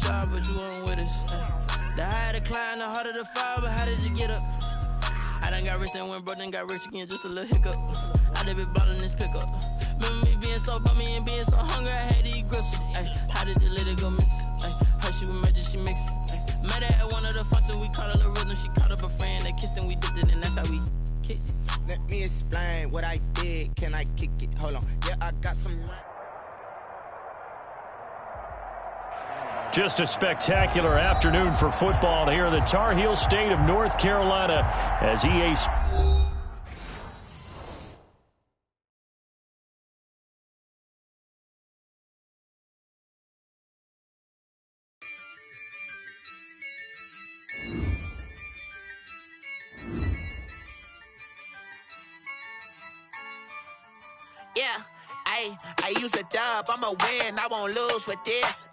shy, but you weren't with us. The higher the climb, the harder the fall, but how did you get up? I done got rich and went broke, then got rich again, just a little hiccup. I done been ballin' this pickup. Remember me being so bummy and being so hungry, I had to eat gristle. How did you let it go miss? Her she was magic, she mixed. Met her at one of the functions, we caught a little rhythm. She caught up a friend, they kissed and we dipped it, and that's how we kicked it. Let me explain what I did. Can I kick it? Hold on. Yeah, I got some. Just a spectacular afternoon for football here in the Tar Heel state of North Carolina as EA. Yeah, I use a dub, I'ma win, I won't lose with this.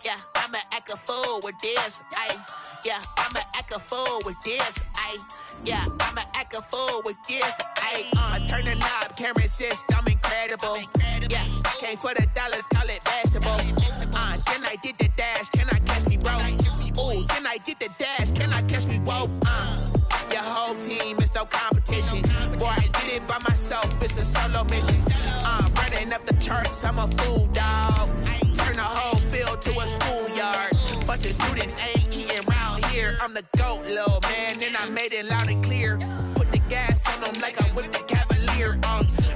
Yeah, I'ma act a fool with this. Yeah, I'ma act a fool with this. Yeah, I'ma act a fool with this. Turn the knob, can't resist, I'm incredible. Yeah, came for the dollars, call it vegetable. Then I did the dash, can I catch me, bro? Ooh, then I did the dash, can I catch me, whoa? Your whole team is no competition. Boy, I did it by myself, it's a solo mission. Running up the charts, I'm a fool, dog. Turn the whole field to a schoolyard. Bunch of students ain't eating round here. I'm the GOAT, little man, and I made it loud and clear. Put the gas on them like I'm with the Cavalier.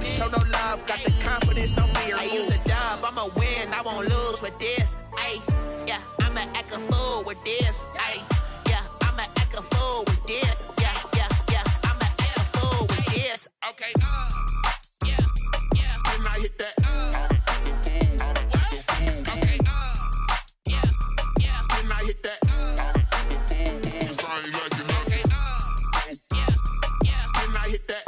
Show no love, got the confidence, no fear. I use a dub, I'ma win, I won't lose with this. Yeah, I'ma act a fool with this. Yeah, I'ma act a fool with this. Yeah, I'ma act a fool with this. Okay, yeah, can I hit that? Okay, yeah, can I hit that? Cause I ain't like it. Okay, yeah, can I hit that?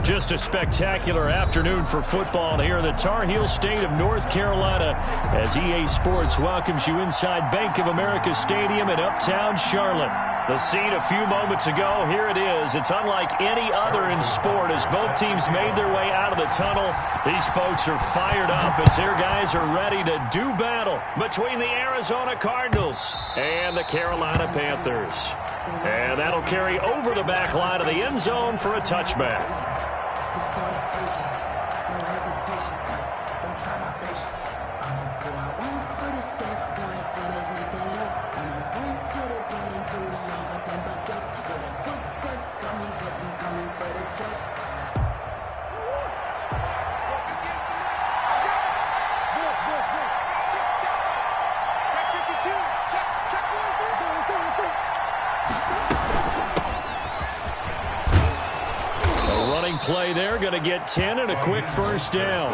Just a spectacular afternoon for football here in the Tar Heel state of North Carolina as EA Sports welcomes you inside Bank of America Stadium in Uptown Charlotte. The scene a few moments ago, here it is. It's unlike any other in sport as both teams made their way out of the tunnel. These folks are fired up as their guys are ready to do battle between the Arizona Cardinals and the Carolina Panthers. And that'll carry over the back line of the end zone for a touchback. It's called a taking, no hesitation. Don't try my patience. I'ma go out one for the sake, going till there's nothing left. I'ma run to the gate until we all got them buckets. Where the footsteps coming, cause we coming for the check. Play there, going to get 10 and a quick first down.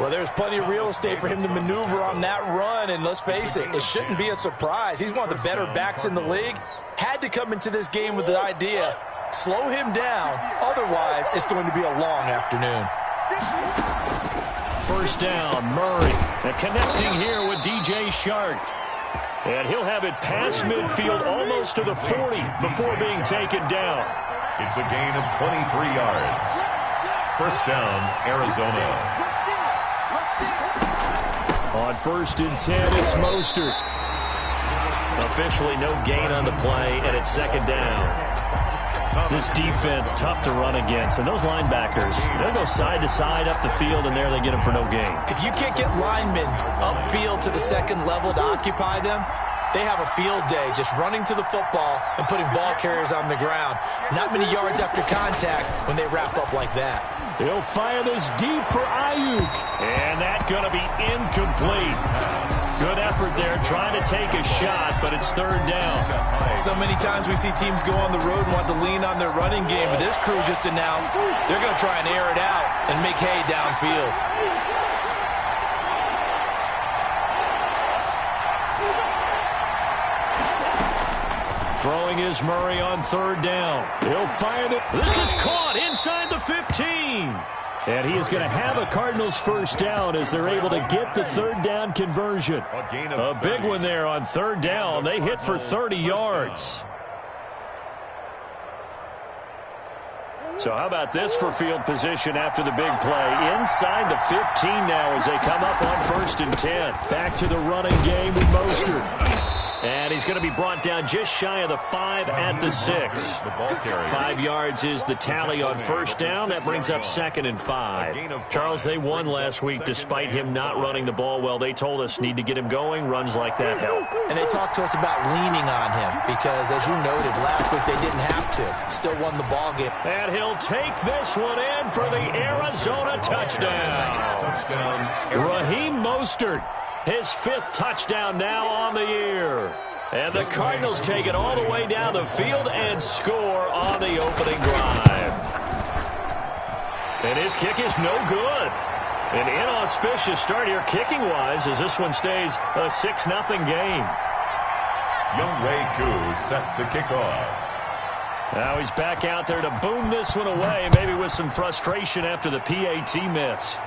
Well, there's plenty of real estate for him to maneuver on that run, and let's face it, it shouldn't be a surprise. He's one of the better backs in the league. Had to come into this game with the idea, slow him down, otherwise it's going to be a long afternoon. First down, Murray, and connecting here with DJ Shark. And he'll have it past midfield almost to the 40 before being taken down. It's a gain of 23 yards. First down, Arizona. On first and 10, it's Mostert. Officially no gain on the play, and it's second down. This defense, tough to run against. And those linebackers, they'll go side to side up the field, and there they get them for no gain. If you can't get linemen upfield to the second level to occupy them, they have a field day just running to the football and putting ball carriers on the ground. Not many yards after contact when they wrap up like that. He'll fire this deep for Ayuk. And that's going to be incomplete. Good effort there trying to take a shot, but it's third down. So many times we see teams go on the road and want to lean on their running game, but this crew just announced they're going to try and air it out and make hay downfield. Throwing is Murray on third down. He'll fire it. This is caught inside the 15. And he is going to have a Cardinals first down as they're able to get the third down conversion. A big one there on third down. They hit for 30 yards. So how about this for field position after the big play? Inside the 15 now as they come up on 1st and 10. Back to the running game with Mostert. And he's going to be brought down just shy of the 5 at the 6. 5 yards is the tally on 1st down. That brings up 2nd and 5. Charles, they won last week despite him not running the ball well. They told us need to get him going. Runs like that help. And they talked to us about leaning on him because, as you noted, last week they didn't have to. Still won the ball game. And he'll take this one in for the Arizona touchdown. Raheem Mostert. His 5th touchdown now on the year. And the Cardinals take it all the way down the field and score on the opening drive. And his kick is no good. An inauspicious start here kicking-wise as this one stays a 6-0 game. Younghoe Koo sets the kickoff. Now he's back out there to boom this one away, maybe with some frustration after the PAT miss.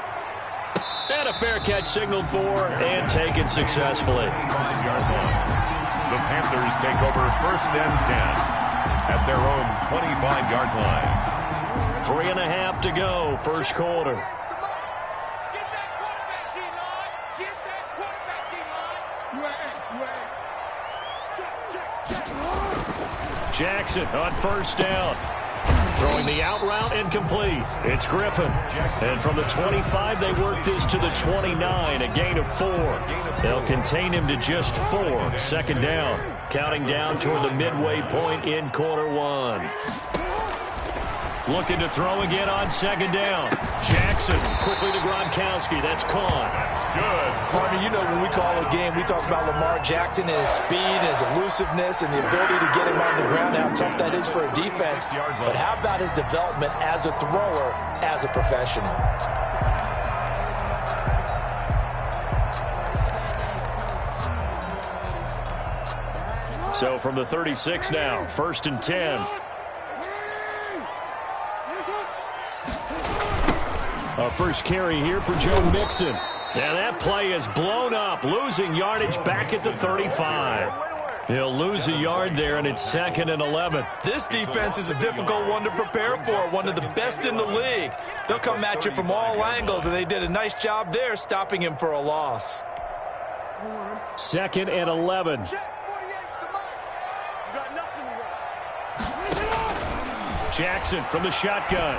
And a fair catch signaled for and taken successfully. The Panthers take over 1st and 10 at their own 25-yard line. 3.5 to go, 1st quarter. Jackson on 1st down. Throwing the out route incomplete. It's Griffin. And from the 25, they work this to the 29, a gain of 4. They'll contain him to just 4. 2nd down. Counting down toward the midway point in quarter 1. Looking to throw again on 2nd down. Jackson quickly to Gronkowski. That's caught. Good. Partner, you know when we call a game, we talk about Lamar Jackson and his speed, his elusiveness, and the ability to get him on the ground, how tough that is for a defense. But how about his development as a thrower, as a professional? So from the 36 now, 1st and 10. A first carry here for Joe Mixon. And that play is blown up, losing yardage back at the 35. He'll lose a yard there, and it's 2nd and 11. This defense is a difficult one to prepare for, one of the best in the league. They'll come at you from all angles, and they did a nice job there stopping him for a loss. 2nd and 11. Jackson from the shotgun.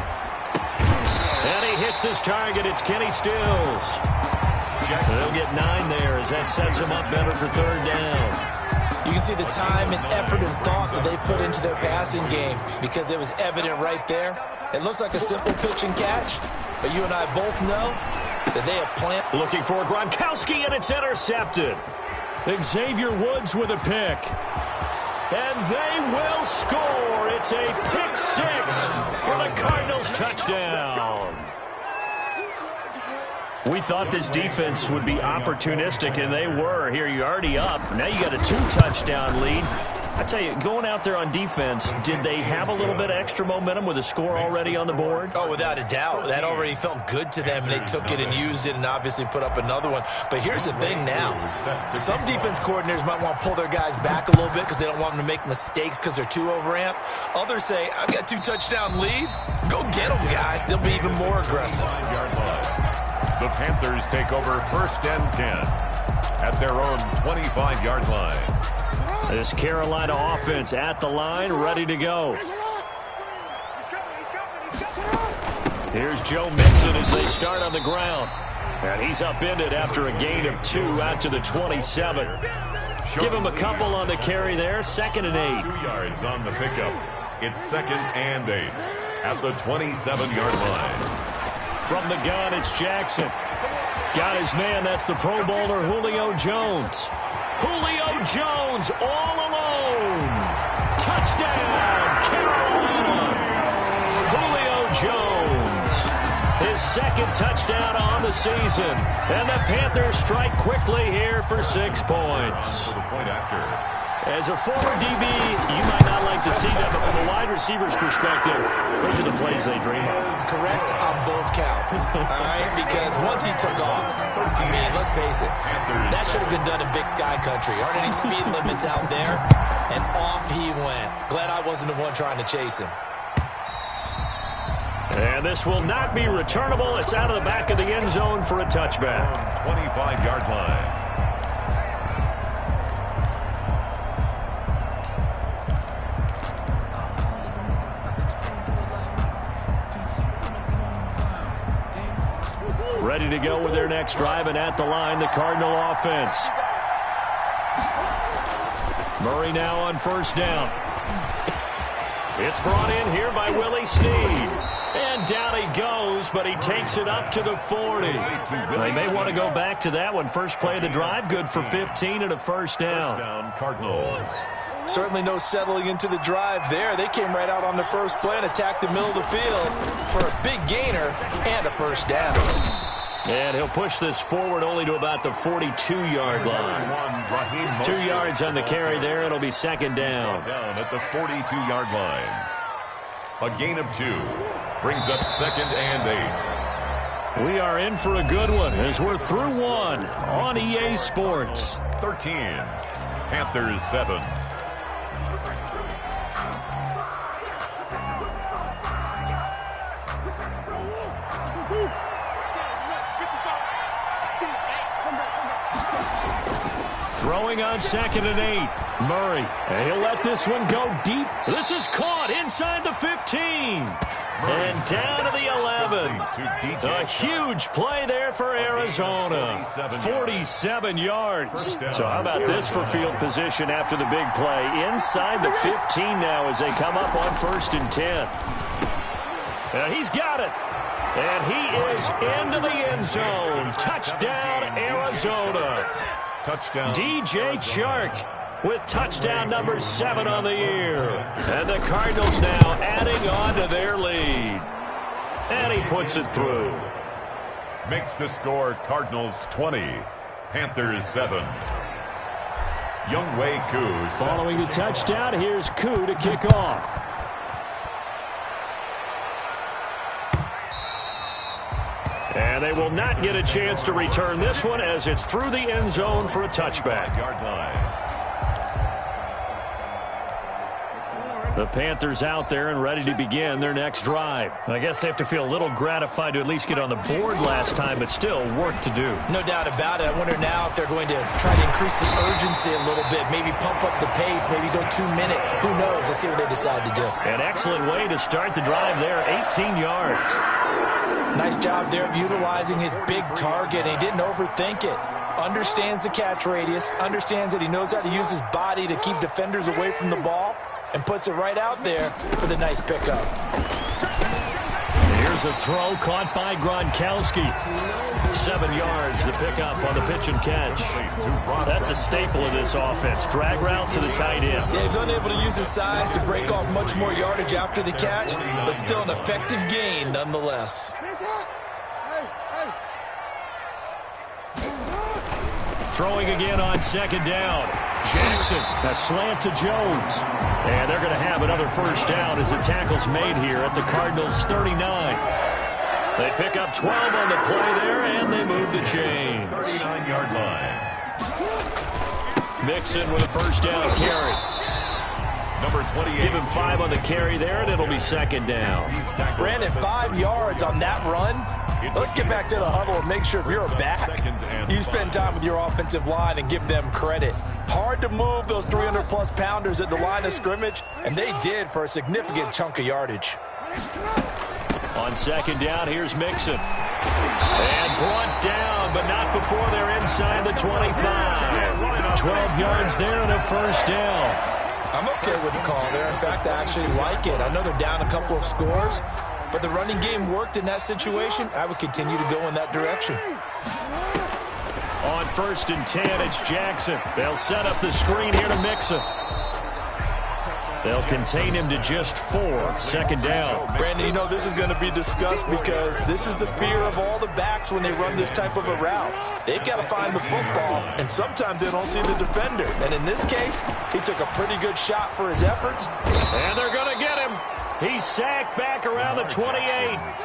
And he hits his target. It's Kenny Stills. They'll get 9 there as that sets him up better for 3rd down. You can see the time and effort and thought that they put into their passing game because it was evident right there. It looks like a simple pitch and catch, but you and I both know that they have planned. Looking for Gronkowski, and it's intercepted. Xavier Woods with a pick. And they will score. It's a pick 6 for the Cardinals touchdown. We thought this defense would be opportunistic, and they were. Here, you're already up. Now you got a 2-touchdown lead. I tell you, going out there on defense, did they have a little bit of extra momentum with a score already on the board? Oh, without a doubt. That already felt good to them, and they took it and used it and obviously put up another one. But here's the thing now. Some defense coordinators might want to pull their guys back a little bit because they don't want them to make mistakes because they're too overamped. Others say, I've got a 2-touchdown lead. Go get them, guys. They'll be even more aggressive. The Panthers take over 1st and 10 at their own 25-yard line. This Carolina offense at the line, ready to go. Here's Joe Mixon as they start on the ground. And he's upended after a gain of 2 out to the 27. Give him a couple on the carry there. 2nd and 8. 2 yards on the pickup. It's 2nd and 8 at the 27-yard line. From the gun, it's Jackson. Got his man. That's the Pro Bowler Julio Jones. Julio Jones all alone. Touchdown, Carolina. Julio Jones. His 2nd touchdown on the season. And the Panthers strike quickly here for 6 points. For the point after. As a former DB, you might not like to see that, but from a wide receiver's perspective, those are the plays they dream of. Correct on both counts, all right? Because once he took off, I mean, let's face it, that should have been done in Big Sky Country. Aren't any speed limits out there? And off he went. Glad I wasn't the one trying to chase him. And this will not be returnable. It's out of the back of the end zone for a touchback. 25-yard line. Ready to go with their next drive, and at the line, the Cardinal offense. Murray now on first down. It's brought in here by Willie Snead. And down he goes, but he takes it up to the 40. They may want to go back to that one. First play of the drive, good for 15 and a first down. First down, Cardinals. Certainly no settling into the drive there. They came right out on the first play and attacked the middle of the field for a big gainer and a first down. And he'll push this forward only to about the 42-yard line. 2 yards on the carry there. It'll be second down. Down at the 42-yard line. A gain of 2 brings up second and 8. We are in for a good one as we're through one on EA Sports. 13. Panthers 7. Throwing on second and 8. Murray. And he'll let this one go deep. This is caught inside the 15. And down to the 11. A huge play there for Arizona. 47 yards. So how about this for field position after the big play? Inside the 15 now as they come up on first and 10. And he's got it. And he is into the end zone. Touchdown, Arizona. Touchdown. DJ Chark with touchdown number 7 on the year. And the Cardinals now adding on to their lead. And he puts it through. Makes the score Cardinals 20, Panthers 7. Younghoe Koo. Following the touchdown, here's Koo to kick off. And they will not get a chance to return this one as it's through the end zone for a touchback. Yard line. The Panthers out there and ready to begin their next drive. I guess they have to feel a little gratified to at least get on the board last time, but still work to do. No doubt about it. I wonder now if they're going to try to increase the urgency a little bit, maybe pump up the pace, maybe go 2 minute. Who knows? Let's see what they decide to do. An excellent way to start the drive there, 18 yards. Nice job there of utilizing his big target, and he didn't overthink it. Understands the catch radius, understands that he knows how to use his body to keep defenders away from the ball, and puts it right out there for the nice pickup. Here's a throw caught by Gronkowski. 7 yards, the pickup on the pitch and catch. That's a staple of this offense. Drag route to the tight end. Yeah, he's unable to use his size to break off much more yardage after the catch, but still an effective gain nonetheless. Throwing again on second down. Jackson, a slant to Jones. And they're going to have another first down as the tackle's made here at the Cardinals' 39. They pick up 12 on the play there, and they move the chains. 39-yard line. Mixon with a first down carry. Number 28. Give him 5 on the carry there, and it'll be second down. Brandon, 5 yards on that run. Let's get back to the huddle and make sure if you're back, you spend time with your offensive line and give them credit. Hard to move those 300-plus pounders at the line of scrimmage, and they did for a significant chunk of yardage. On second down, here's Mixon. And brought down, but not before they're inside the 25. 12 yards there and a first down. I'm okay with the call there. In fact, I actually like it. I know they're down a couple of scores, but the running game worked in that situation. I would continue to go in that direction. On first and 10, it's Jackson. They'll set up the screen here to Mixon. They'll contain him to just 4. Second down. Brandon, you know this is going to be discussed because this is the fear of all the backs when they run this type of a route. They've got to find the football, and sometimes they don't see the defender. And in this case, he took a pretty good shot for his efforts. And they're going to get him. He's sacked back around the 28.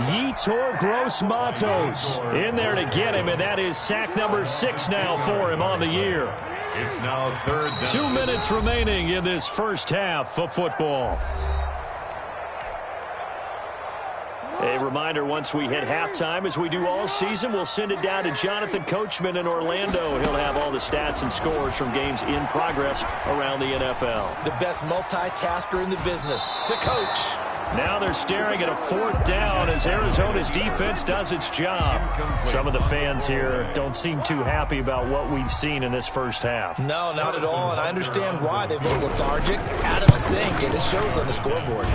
Yetur Gross-Matos in there to get him, and that is sack number 6 now for him on the year. It's now third down. 2 minutes remaining in this first half of football. A reminder, once we hit halftime, as we do all season, we'll send it down to Jonathan Coachman in Orlando. He'll have all the stats and scores from games in progress around the NFL. The best multitasker in the business, the coach. Now they're staring at a 4th down as Arizona's defense does its job. Some of the fans here don't seem too happy about what we've seen in this first half. No, not at all, and I understand why. They've looked lethargic, out of sync, and it shows on the scoreboard.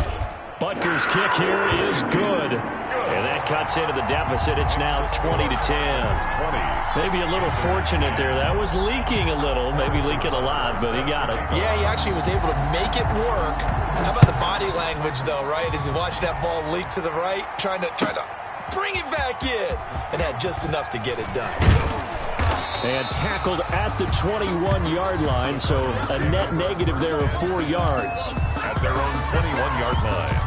Butker's kick here is good. And that cuts into the deficit. It's now 20-10. Maybe a little fortunate there. That was leaking a little, maybe leaking a lot, but he got it. Yeah, he actually was able to make it work. How about the body language, though, right? As he watched that ball leak to the right, trying to bring it back in, and had just enough to get it done. And tackled at the 21-yard line, so a net negative there of 4 yards. At their own 21-yard line.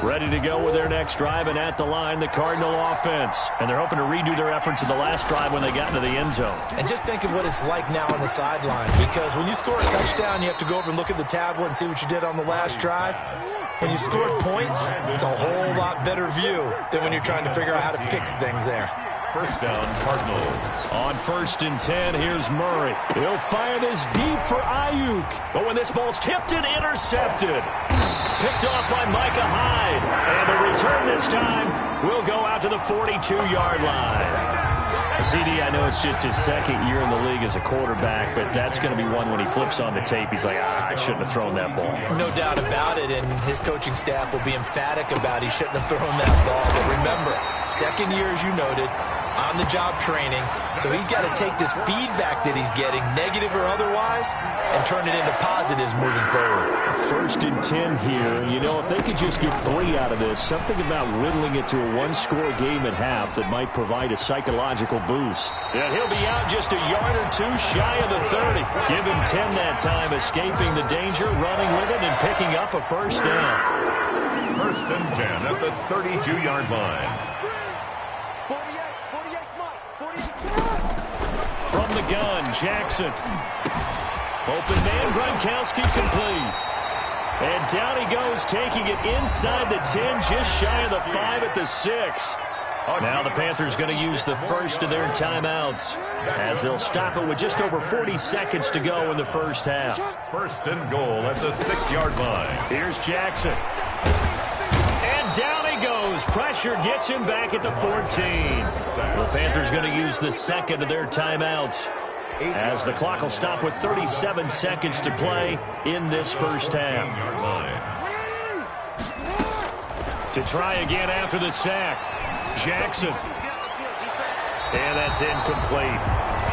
Ready to go with their next drive, and at the line, the Cardinal offense. And they're hoping to redo their efforts in the last drive when they got into the end zone. And just think of what it's like now on the sideline, because when you score a touchdown, you have to go over and look at the tablet and see what you did on the last drive. When you scored points, it's a whole lot better view than when you're trying to figure out how to fix things there. First down, Cardinals. On 1st and 10, here's Murray. He'll fire this deep for Ayuk. But when this ball's tipped and intercepted. Picked off by Micah Hyde. And the return this time will go out to the 42-yard line. CD, I know it's just his 2nd year in the league as a quarterback, but that's going to be one when he flips on the tape. He's like, I shouldn't have thrown that ball. No doubt about it, and his coaching staff will be emphatic about he shouldn't have thrown that ball. But remember, 2nd year, as you noted, on-the-job training, so he's got to take this feedback that he's getting, negative or otherwise, and turn it into positives moving forward. 1st and 10 here. You know, if they could just get 3 out of this, something about whittling it to a 1-score game at half that might provide a psychological boost. And he'll be out just a yard or 2 shy of the 30. Give him 10 that time, escaping the danger, running with it, and picking up a 1st down. 1st and 10 at the 32-yard line. From the gun, Jackson. Open man, Gronkowski complete. And down he goes, taking it inside the 10, just shy of the 5 at the 6. Now the Panthers going to use the first of their timeouts as they'll stop it with just over 40 seconds to go in the first half. 1st and goal at the 6-yard line. Here's Jackson. And down he goes. Pressure gets him back at the 14. The Panthers going to use the 2nd of their timeouts as the clock will stop with 37 seconds to play in this first half. To try again after the sack. Jackson. And that's incomplete.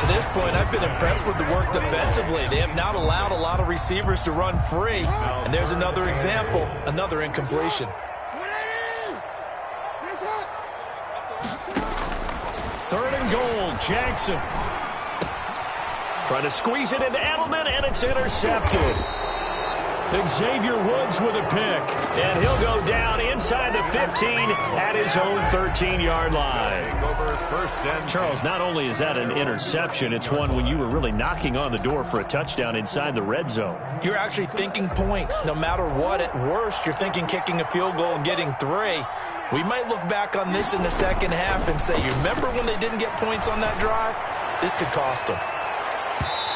To this point, I've been impressed with the work defensively. They have not allowed a lot of receivers to run free. And there's another example, another incompletion. 3rd and goal, Jackson. Trying to squeeze it into Edelman, and it's intercepted. Xavier Woods with a pick, and he'll go down inside the 15 at his own 13-yard line. Charles, not only is that an interception, it's one when you were really knocking on the door for a touchdown inside the red zone. You're actually thinking points. No matter what, at worst, you're thinking kicking a field goal and getting 3. We might look back on this in the second half and say, you remember when they didn't get points on that drive? This could cost them.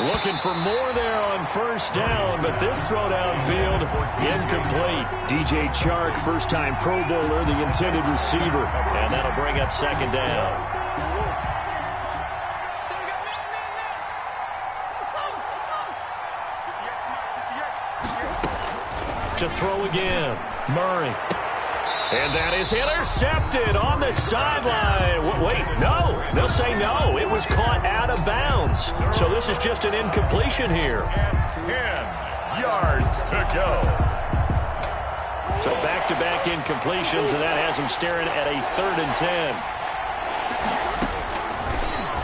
Looking for more there on 1st down, but this throw downfield, incomplete. DJ Chark, first-time Pro Bowler, the intended receiver, and that'll bring up 2nd down. To throw again, Murray. And that is intercepted on the sideline. Wait, no. They'll say no. It was caught out of bounds. So this is just an incompletion here. 10 yards to go. So back-to-back incompletions, and that has them staring at a 3rd and 10.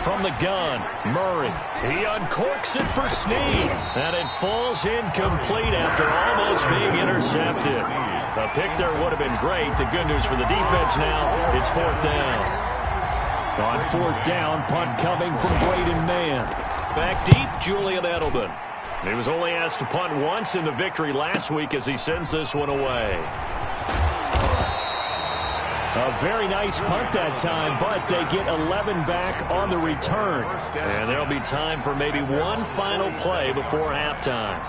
From the gun, Murray. He uncorks it for Snead. And it falls incomplete after almost being intercepted. A pick there would have been great. The good news for the defense now, it's 4th down. On 4th down, punt coming from Braden Mann. Back deep, Julian Edelman. He was only asked to punt once in the victory last week as he sends this one away. A very nice punt that time, but they get 11 back on the return. And there'll be time for maybe one final play before halftime.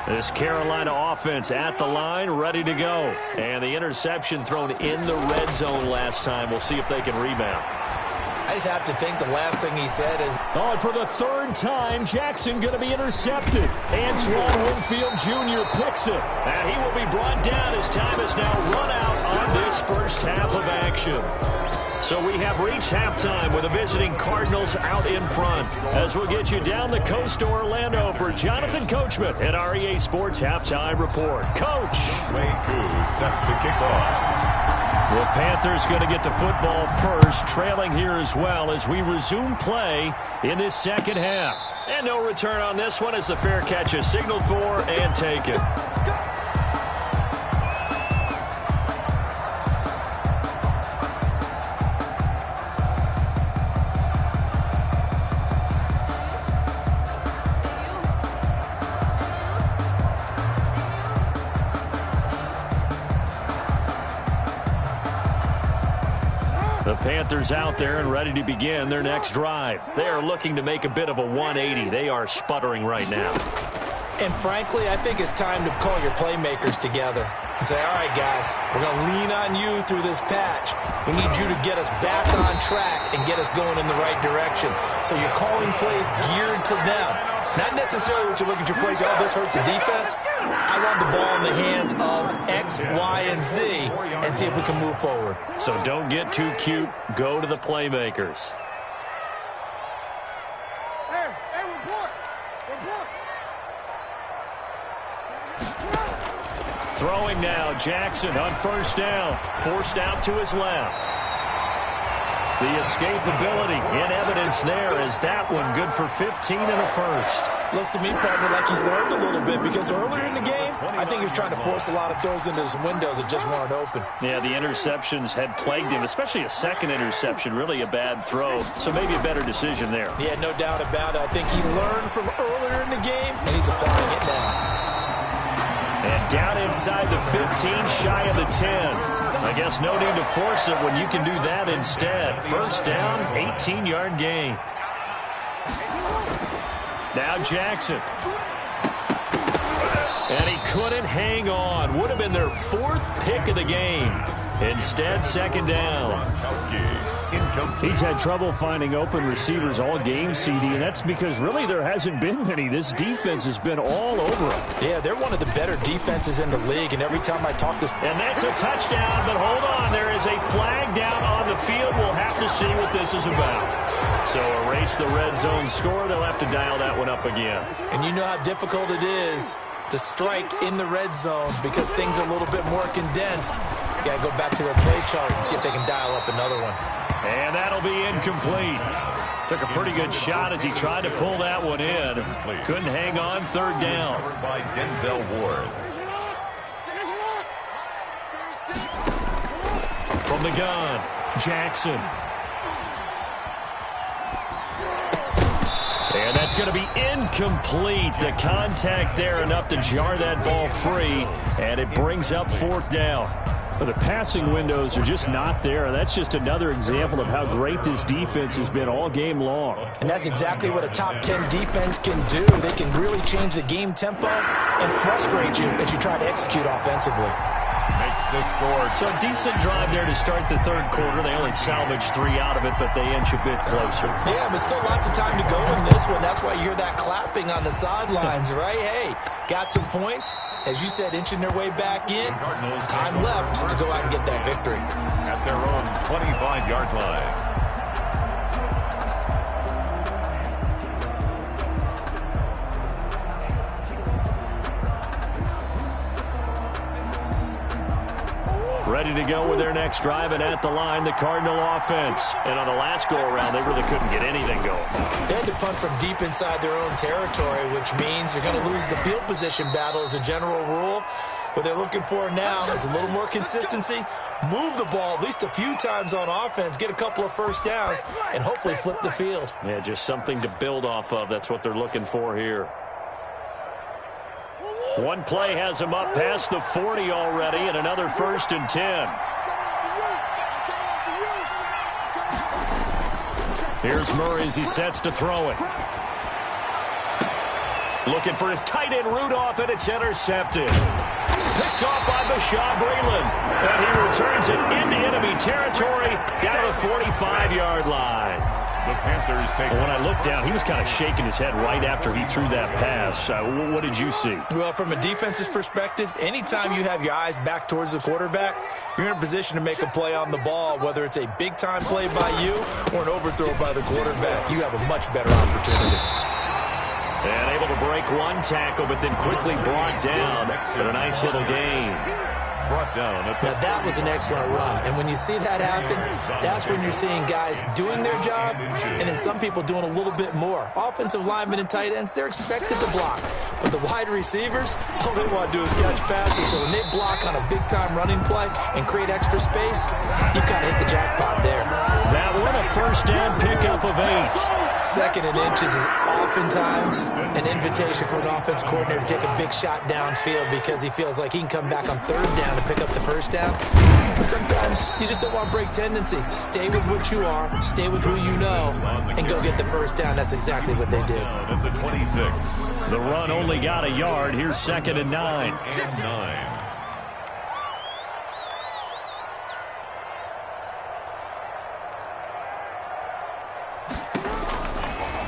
This Carolina offense at the line, ready to go. And the interception thrown in the red zone last time. We'll see if they can rebound. I just have to think the last thing he said is... Oh, and for the third time, Jackson going to be intercepted. Antoine Winfield Jr. picks it. And he will be brought down as time has now run out on this first half of action. So we have reached halftime with the visiting Cardinals out in front. As we'll get you down the coast to Orlando for Jonathan Coachman at our EA Sports Halftime Report. Coach! Play 2 set to kick off. The Panthers going to get the football first, trailing here as well as we resume play in this second half. And no return on this one as the fair catch is signaled for and taken. The Panthers out there and ready to begin their next drive. They are looking to make a bit of a 180. They are sputtering right now. And frankly, I think it's time to call your playmakers together and say, all right, guys, we're going to lean on you through this patch. We need you to get us back on track and get us going in the right direction. So you're calling plays geared to them. Not necessarily what you look at your plays, oh, this hurts the defense. I want the ball in the hands of X, Y, and Z and see if we can move forward. So don't get too cute. Go to the playmakers. Throwing now, Jackson on first down. Forced out to his left. The escapability in evidence there is that one good for 15 and a first. Looks to me, partner, like he's learned a little bit because earlier in the game, I think he was trying to force a lot of throws into some windows that just weren't open. Yeah, the interceptions had plagued him, especially a second interception, really a bad throw. So maybe a better decision there. Yeah, no doubt about it. I think he learned from earlier in the game, and he's applying it now. And down inside the 15, shy of the 10. I guess no need to force it when you can do that instead. First down, 18-yard gain. Now Jackson. And he couldn't hang on. Would have been their fourth pick of the game. Instead, second down. He's had trouble finding open receivers all game, CD, and that's because really there hasn't been many. This defense has been all over him. Yeah, they're one of the better defenses in the league, and every time I talk to... And that's a touchdown, but hold on. There is a flag down on the field. We'll have to see what this is about. So erase the red zone score. They'll have to dial that one up again. And you know how difficult it is to strike in the red zone because things are a little bit more condensed. You got to go back to their play chart and see if they can dial up another one. And that'll be incomplete. Took a pretty good shot as he tried to pull that one in. Couldn't hang on, third down. By Denzel Ward. From the gun, Jackson. And that's going to be incomplete. The contact there enough to jar that ball free, and it brings up fourth down. But the passing windows are just not there. That's just another example of how great this defense has been all game long. And that's exactly what a top 10 defense can do. They can really change the game tempo and frustrate you as you try to execute offensively. Makes the score. So a decent drive there to start the third quarter. They only salvaged 3 out of it, but they inch a bit closer. Yeah, but still lots of time to go in this one. That's why you hear that clapping on the sidelines, right? Hey, got some points. As you said, inching their way back in. Time left to go out and get that victory. At their own 25-yard line. Ready to go with their next drive, and at the line, the Cardinal offense. And on the last go-around, they really couldn't get anything going. They had to punt from deep inside their own territory, which means you're going to lose the field position battle as a general rule. What they're looking for now is a little more consistency, move the ball at least a few times on offense, get a couple of first downs, and hopefully flip the field. Yeah, just something to build off of. That's what they're looking for here. One play has him up past the 40 already, and another 1st and 10. Here's Murray as he sets to throw it. Looking for his tight end Rudolph, and it's intercepted. Picked off by Bashaud Breeland. And he returns it into enemy territory down to the 45-yard line. The Panthers take. When I looked down, he was kind of shaking his head right after he threw that pass. What did you see? Well, from a defense's perspective, anytime you have your eyes back towards the quarterback, you're in a position to make a play on the ball, whether it's a big-time play by you or an overthrow by the quarterback. You have a much better opportunity. And able to break one tackle, but then quickly brought down for a nice little gain. Brought down. Now, that was an excellent run. And when you see that happen, that's when you're seeing guys doing their job and then some people doing a little bit more. Offensive linemen and tight ends, they're expected to block. But the wide receivers, all they want to do is catch passes. So when they block on a big-time running play and create extra space, you've got to hit the jackpot there. That one, a first down pickup of 8. 2nd and inches is oftentimes an invitation for an offense coordinator to take a big shot downfield because he feels like he can come back on 3rd down to pick up the first down. But sometimes you just don't want break tendency. Stay with what you are, stay with who you know, and go get the first down. That's exactly what they did. At the 26. The run only got a yard. Here's 2nd and 9. And 9.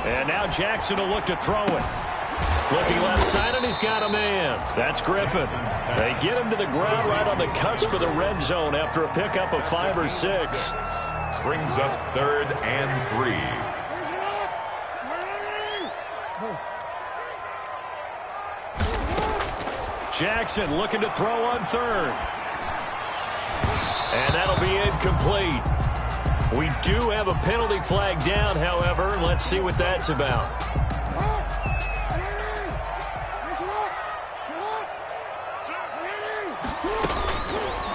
And now Jackson will look to throw it. Looking left side, and he's got a man. That's Griffin. They get him to the ground right on the cusp of the red zone after a pickup of 5 or 6. Brings up 3rd and 3. Jackson looking to throw on 3rd. And that'll be incomplete. We do have a penalty flag down, however. Let's see what that's about.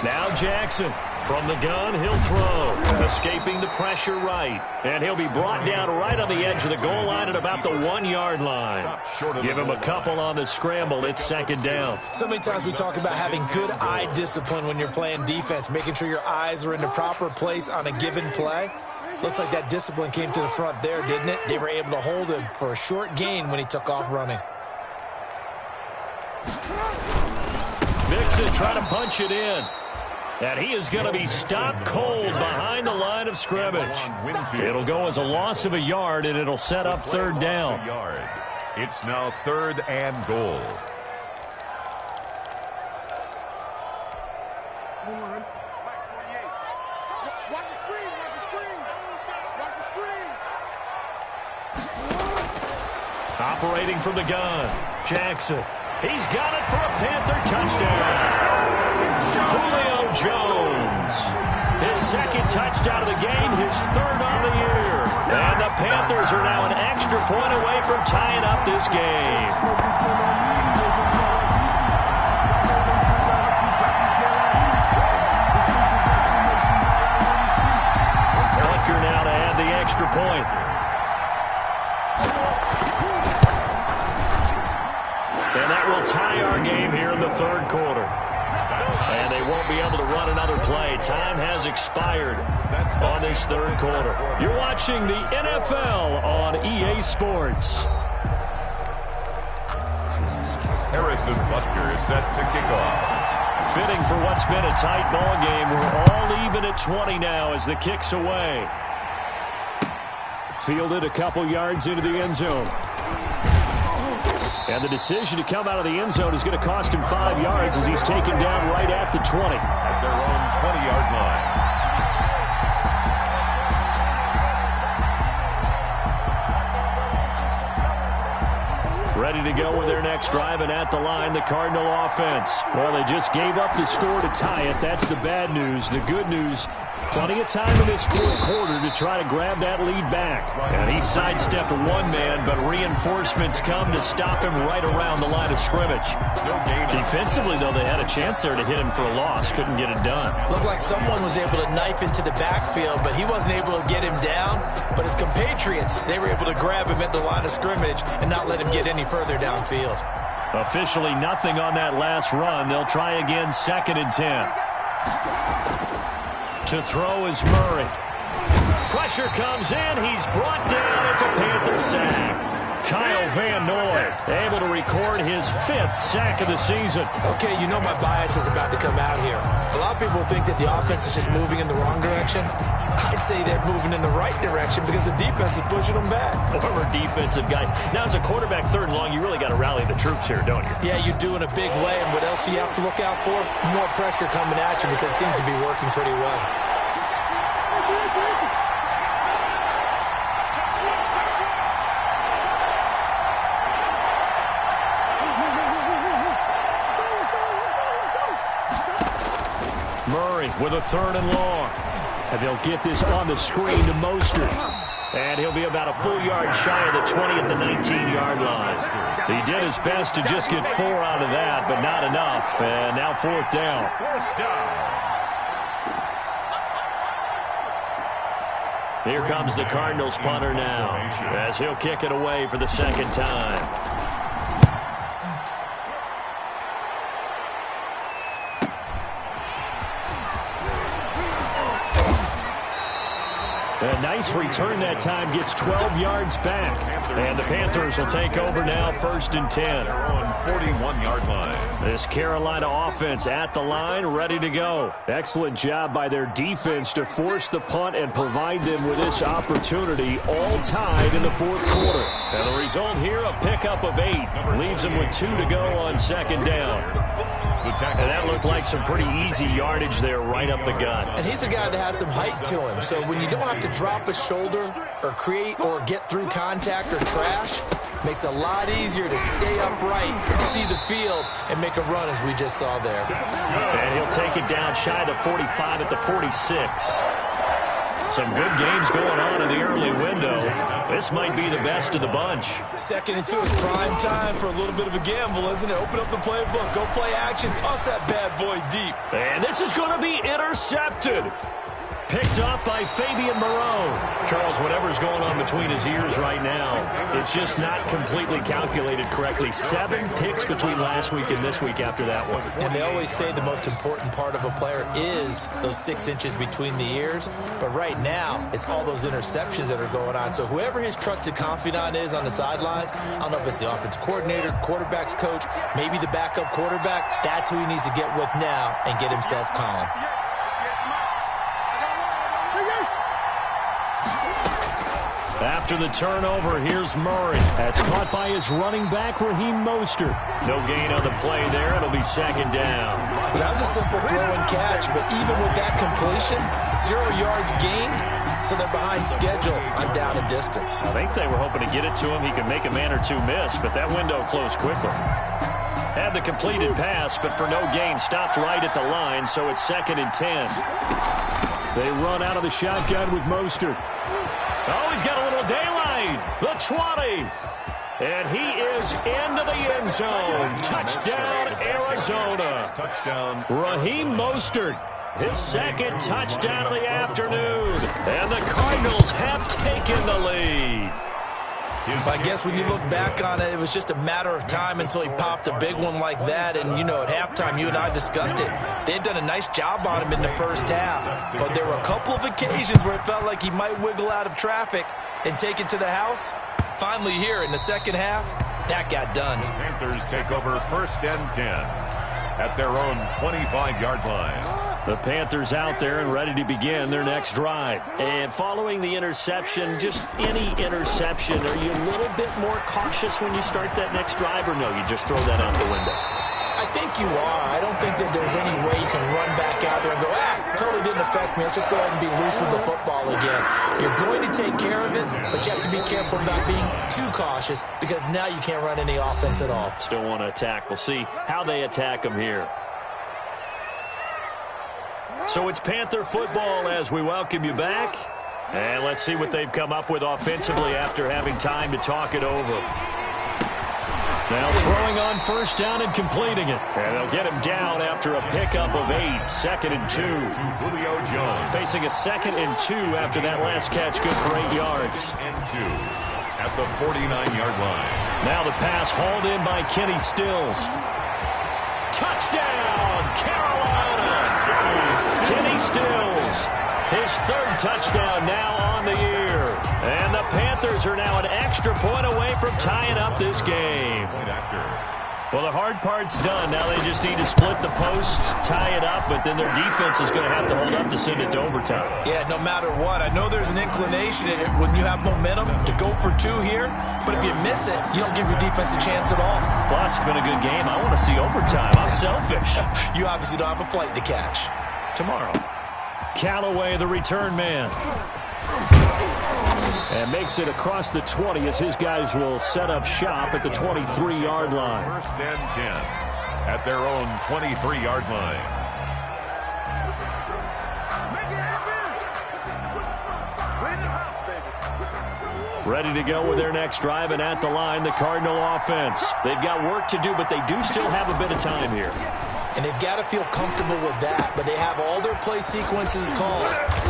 Now Jackson from the gun, he'll throw. Escaping the pressure right. And he'll be brought down right on the edge of the goal line at about the 1-yard line. Give him a couple on the scramble. It's 2nd down. So many times we talk about having good eye discipline when you're playing defense, making sure your eyes are in the proper place on a given play. Looks like that discipline came to the front there, didn't it? They were able to hold him for a short gain when he took off running. Mixon trying to punch it in. And he is going to be stopped cold behind the line of scrimmage. It'll go as a loss of a yard, and it'll set up 3rd down. It's now 3rd and goal. Operating from the gun, Jackson. He's got it for a Panther touchdown. Julio Jones. His 2nd touchdown of the game, his 3rd on the year. And the Panthers are now an extra point away from tying up this game. Bunker now to add the extra point. And that will tie our game here in the 3rd quarter. And they won't be able to run another play. Time has expired on this 3rd quarter. You're watching the NFL on EA Sports. Harrison Butker is set to kick off. Fitting for what's been a tight ball game. We're all even at 20 now as the kick's away. Fielded a couple yards into the end zone. And the decision to come out of the end zone is going to cost him 5 yards as he's taken down right at the 20. At their own 20-yard line. Ready to go with their next drive, and at the line, the Cardinal offense. Well, they just gave up the score to tie it. That's the bad news. The good news, plenty of time in this fourth quarter to try to grab that lead back. And he sidestepped one man, but reinforcements come to stop him right around the line of scrimmage. Defensively, though, they had a chance there to hit him for a loss. Couldn't get it done. Looked like someone was able to knife into the backfield, but he wasn't able to get him down. But his compatriots, they were able to grab him at the line of scrimmage and not let him get any further downfield. Officially nothing on that last run. They'll try again, 2nd and 10. To throw is Murray. Pressure comes in. He's brought down. It's a Panther sack. Kyle Van Noy able to record his 5th sack of the season. Okay, you know my bias is about to come out here. A lot of people think that the offense is just moving in the wrong direction. I'd say they're moving in the right direction because the defense is pushing them back. Former defensive guy. Now, as a quarterback 3rd and long, you really got to rally the troops here, don't you? Yeah, you do in a big way. And what else do you have to look out for? More pressure coming at you because it seems to be working pretty well. Murray with a 3rd and long. And they'll get this on the screen to Mostert. And he'll be about a full yard shy of the 20 at the 19-yard line. He did his best to just get 4 out of that, but not enough. And now 4th down. Here comes the Cardinals punter now, as he'll kick it away for the 2nd time. A nice return that time, gets 12 yards back. And the Panthers will take over now, 1st and 10. They're on 41-yard line. This Carolina offense at the line, ready to go. Excellent job by their defense to force the punt and provide them with this opportunity, all tied in the 4th quarter. And the result here, a pickup of 8. Leaves them with 2 to go on 2nd down. And that looked like some pretty easy yardage there right up the gut. And he's a guy that has some height to him. So when you don't have to drop a shoulder or create or get through contact or trash, makes it a lot easier to stay upright, see the field, and make a run as we just saw there. And he'll take it down shy of the 45 at the 46. Some good games going on in the early window. This might be the best of the bunch. 2nd and 2 is prime time for a little bit of a gamble, isn't it? Open up the playbook, go play action, toss that bad boy deep. And this is going to be intercepted. Picked up by Fabian Moreau. Charles, whatever's going on between his ears right now, it's just not completely calculated correctly. 7 picks between last week and this week after that one. And they always say the most important part of a player is those 6 inches between the ears. But right now, it's all those interceptions that are going on. So whoever his trusted confidant is on the sidelines, I don't know if it's the offense coordinator, the quarterback's coach, maybe the backup quarterback, that's who he needs to get with now and get himself calm. After the turnover, here's Murray. That's caught by his running back, Raheem Mostert. No gain on the play there. It'll be 2nd down. That was a simple throw and catch, but even with that completion, 0 yards gained, so they're behind schedule on down and distance. I think they were hoping to get it to him. He could make a man or two miss, but that window closed quickly. Had the completed pass, but for no gain, stopped right at the line, so it's 2nd and 10. They run out of the shotgun with Mostert. Oh, he's got a little daylight. The 20. And he is into the end zone. Touchdown, Arizona. Touchdown. Raheem Mostert, his 2nd touchdown of the afternoon. And the Cardinals have taken the lead. I guess when you look back on it, it was just a matter of time until he popped a big one like that. And, you know, at halftime, you and I discussed it. They had done a nice job on him in the 1st half. But there were a couple of occasions where it felt like he might wiggle out of traffic and take it to the house. Finally here in the 2nd half, that got done. The Panthers take over 1st and 10 at their own 25-yard line. The Panthers out there and ready to begin their next drive. And following the interception, just any interception, are you a little bit more cautious when you start that next drive, or no, you just throw that out the window? I think you are. I don't think that there's any way you can run back out there and go, totally didn't affect me. Let's just go ahead and be loose with the football again. You're going to take care of it, but you have to be careful about being too cautious because now you can't run any offense at all. Still want to attack. We'll see how they attack them here. So it's Panther football as we welcome you back. And let's see what they've come up with offensively after having time to talk it over. Now throwing on first down and completing it. And they'll get him down after a pickup of 8. 2nd and 2. Julio Jones. Facing a 2nd and 2 after that last catch. Good for 8 yards. And 2 at the 49-yard line. Now the pass hauled in by Kenny Stills. Touchdown, Carolina! Kenny Stills, his 3rd touchdown now on the year. And the Panthers are now an extra point away from tying up this game. Well, the hard part's done. Now they just need to split the post, tie it up, but then their defense is going to have to hold up to send it to overtime. Yeah, no matter what. I know there's an inclination in it when you have momentum to go for 2 here, but if you miss it, you don't give your defense a chance at all. Plus, it's been a good game. I want to see overtime. I'm selfish. You obviously don't have a flight to catch. Tomorrow, Callaway, the return man. And makes it across the 20 as his guys will set up shop at the 23-yard line. 1st and 10 at their own 23-yard line. Ready to go with their next drive, and at the line, the Cardinal offense. They've got work to do, but they do still have a bit of time here. And they've got to feel comfortable with that, but they have all their play sequences called.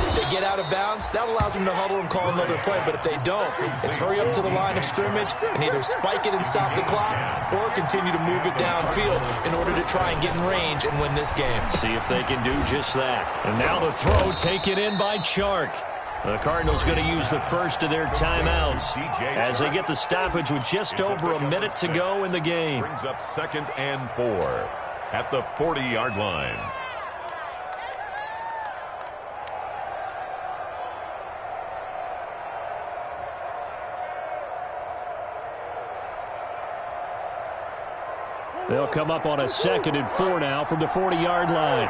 If they get out of bounds, that allows them to huddle and call another play, but if they don't, it's hurry up to the line of scrimmage and either spike it and stop the clock or continue to move it downfield in order to try and get in range and win this game. See if they can do just that. And now the throw taken in by Chark. The Cardinals going to use the first of their timeouts as they get the stoppage with just over a minute to go in the game. Brings up 2nd and 4 at the 40-yard line. They'll come up on a 2nd and 4 now from the 40-yard line.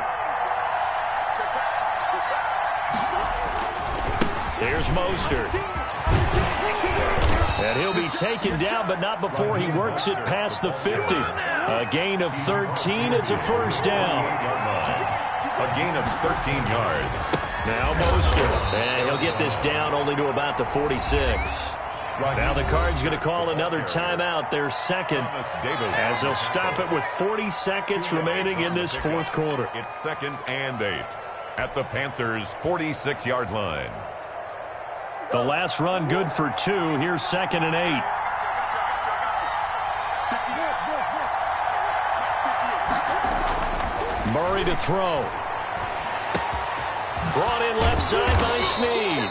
Here's Mostert. And he'll be taken down, but not before he works it past the 50. A gain of 13. It's a first down. A gain of 13 yards. Now Mostert. And he'll get this down only to about the 46. Now the Cards going to call another timeout, their 2nd, as they'll stop it with 40 seconds remaining in this 4th quarter. It's 2nd and 8 at the Panthers' 46-yard line. The last run good for 2. Here's 2nd and 8. Murray to throw. Brought in left side by Snead.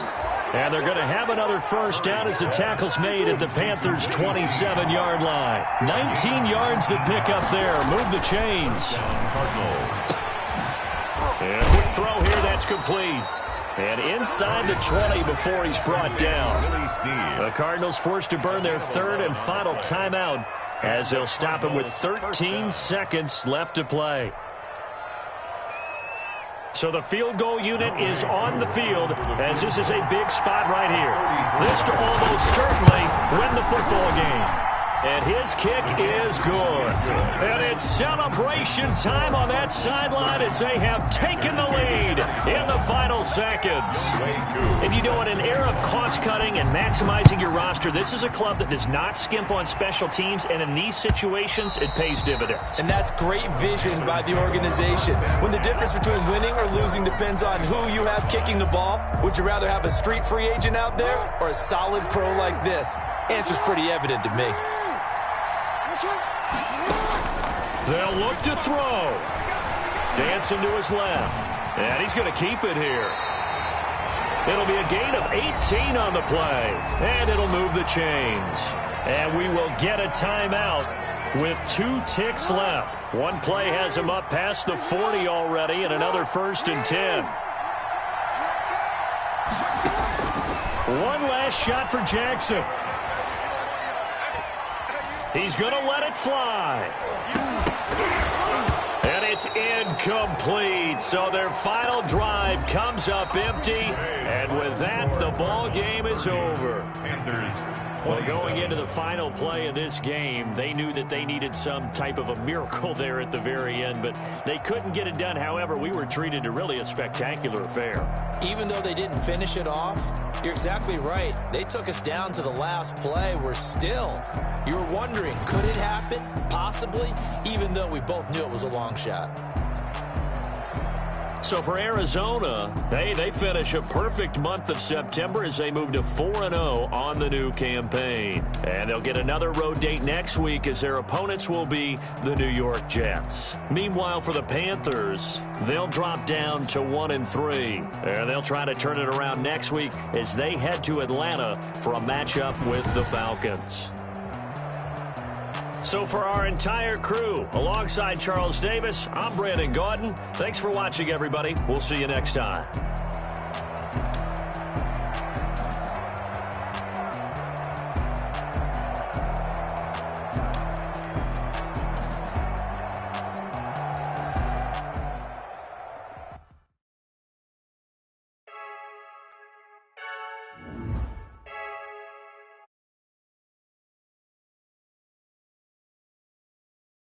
And they're going to have another first down as the tackle's made at the Panthers' 27-yard line. 19 yards to pick up there. Move the chains. And a quick throw here. That's complete. And inside the 20 before he's brought down. The Cardinals forced to burn their 3rd and final timeout as they'll stop him with 13 seconds left to play. So the field goal unit is on the field as this is a big spot right here. This to almost certainly win the football game. And his kick is good. And it's celebration time on that sideline as they have taken the lead in the final seconds. And you know, in an era of cost-cutting and maximizing your roster, this is a club that does not skimp on special teams, and in these situations, it pays dividends. And that's great vision by the organization. When the difference between winning or losing depends on who you have kicking the ball, would you rather have a street free agent out there or a solid pro like this? Answer's pretty evident to me. They'll look to throw. Dancing to his left. And he's going to keep it here. It'll be a gain of 18 on the play. And it'll move the chains. And we will get a timeout with 2 ticks left. One play has him up past the 40 already, and another 1st and 10. One last shot for Jackson. He's going to let it fly. And it's incomplete. So their final drive comes up empty. And with that, the ball game is over. Panthers. Well, going into the final play of this game, they knew that they needed some type of a miracle there at the very end, but they couldn't get it done. However, we were treated to really a spectacular affair. Even though they didn't finish it off, you're exactly right. They took us down to the last play. You were wondering, could it happen? Possibly, even though we both knew it was a long shot. So for Arizona, they finish a perfect month of September as they move to 4-0 on the new campaign. And they'll get another road date next week as their opponents will be the New York Jets. Meanwhile, for the Panthers, they'll drop down to 1-3. And they'll try to turn it around next week as they head to Atlanta for a matchup with the Falcons. So for our entire crew, alongside Charles Davis, I'm Brandon Gaudin. Thanks for watching, everybody. We'll see you next time.